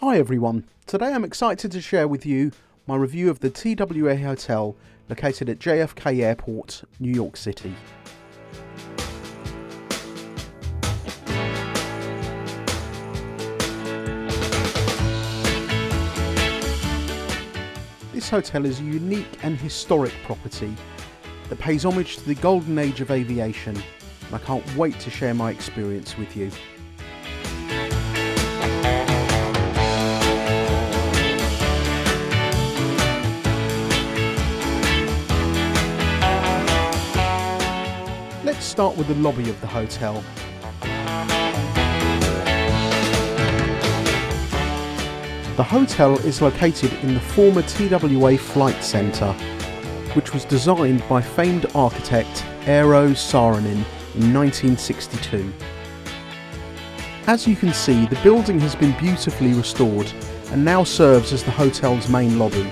Hi everyone, today I'm excited to share with you my review of the TWA Hotel located at JFK Airport, New York City. This hotel is a unique and historic property that pays homage to the golden age of aviation, and I can't wait to share my experience with you. Let's start with the lobby of the hotel. The hotel is located in the former TWA Flight Centre, which was designed by famed architect Eero Saarinen in 1962. As you can see, the building has been beautifully restored and now serves as the hotel's main lobby.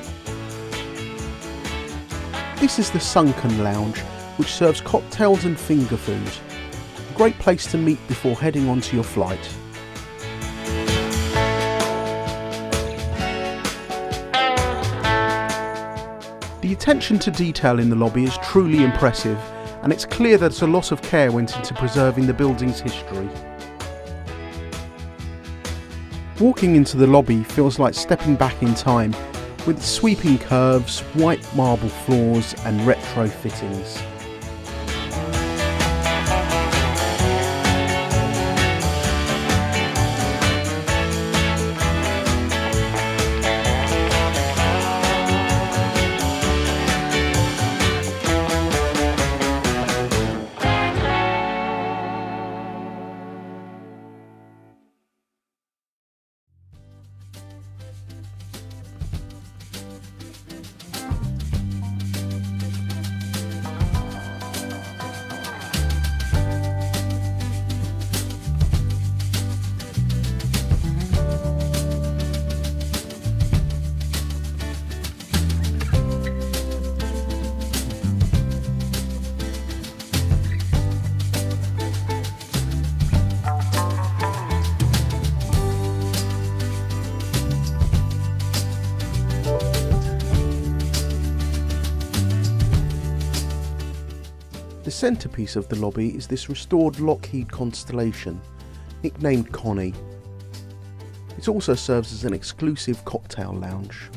This is the Sunken Lounge, which serves cocktails and finger food. A great place to meet before heading onto your flight. The attention to detail in the lobby is truly impressive, and it's clear that a lot of care went into preserving the building's history. Walking into the lobby feels like stepping back in time, with its sweeping curves, white marble floors and retro fittings. The centrepiece of the lobby is this restored Lockheed Constellation, nicknamed Connie. It also serves as an exclusive cocktail lounge.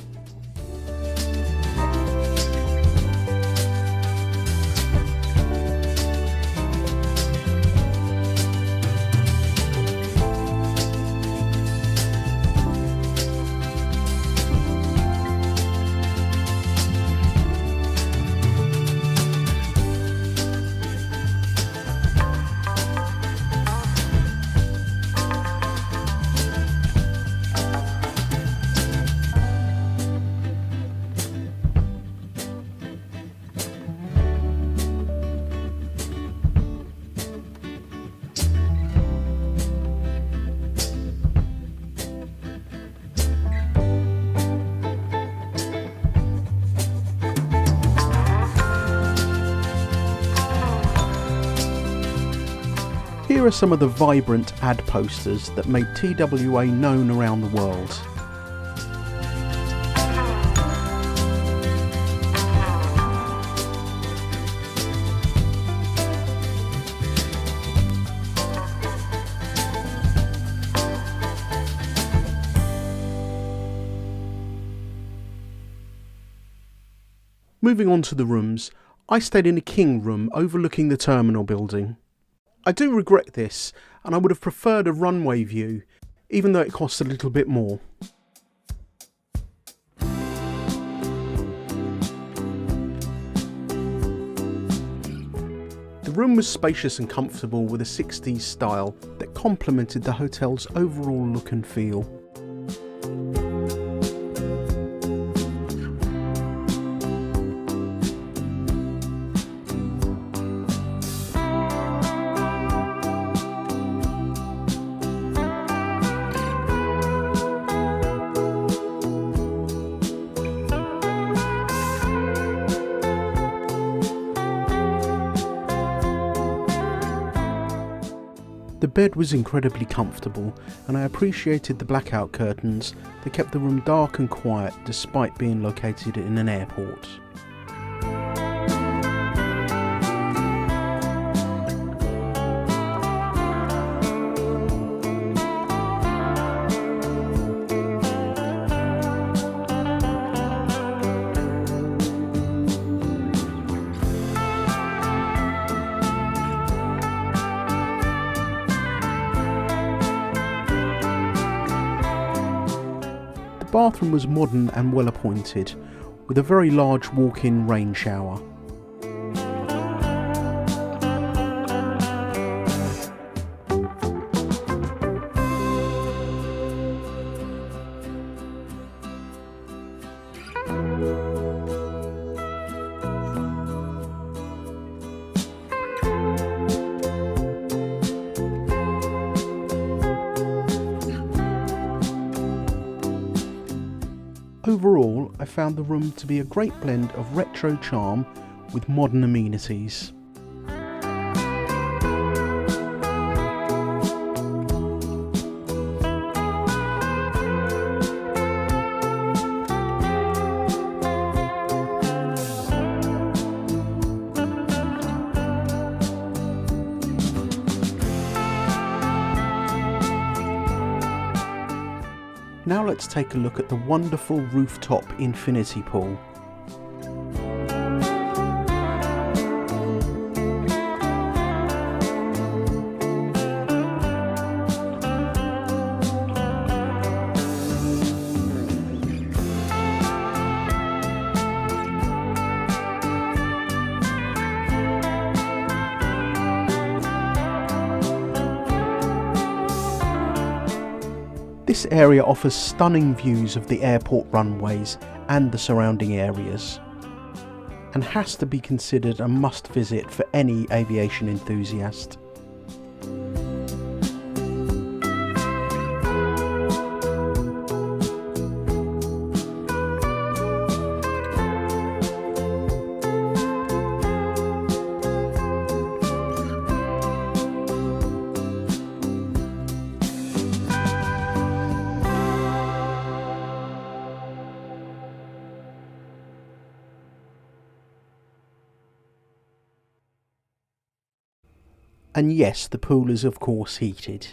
Here are some of the vibrant ad posters that made TWA known around the world. Moving on to the rooms, I stayed in a king room overlooking the terminal building. I do regret this, and I would have preferred a runway view, even though it cost a little bit more. The room was spacious and comfortable with a 60s style that complemented the hotel's overall look and feel. The bed was incredibly comfortable, and I appreciated the blackout curtains that kept the room dark and quiet despite being located in an airport. The bathroom was modern and well appointed, with a very large walk-in rain shower. Overall, I found the room to be a great blend of retro charm with modern amenities. Now let's take a look at the wonderful rooftop infinity pool. This area offers stunning views of the airport runways and the surrounding areas, and has to be considered a must visit for any aviation enthusiast. And yes, the pool is of course heated.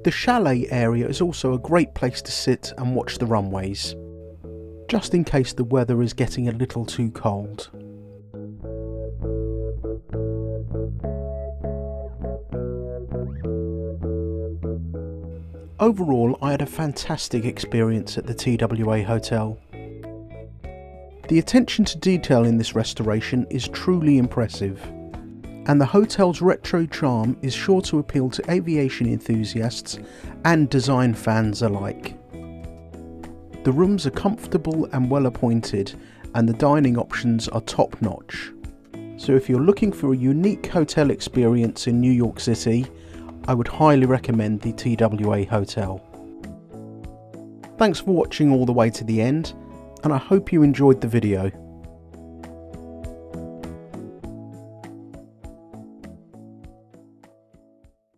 The chalet area is also a great place to sit and watch the runways, just in case the weather is getting a little too cold. Overall, I had a fantastic experience at the TWA Hotel. The attention to detail in this restoration is truly impressive, and the hotel's retro charm is sure to appeal to aviation enthusiasts and design fans alike. The rooms are comfortable and well appointed, and the dining options are top notch. So if you're looking for a unique hotel experience in New York City, I would highly recommend the TWA Hotel. Thanks for watching all the way to the end, and I hope you enjoyed the video.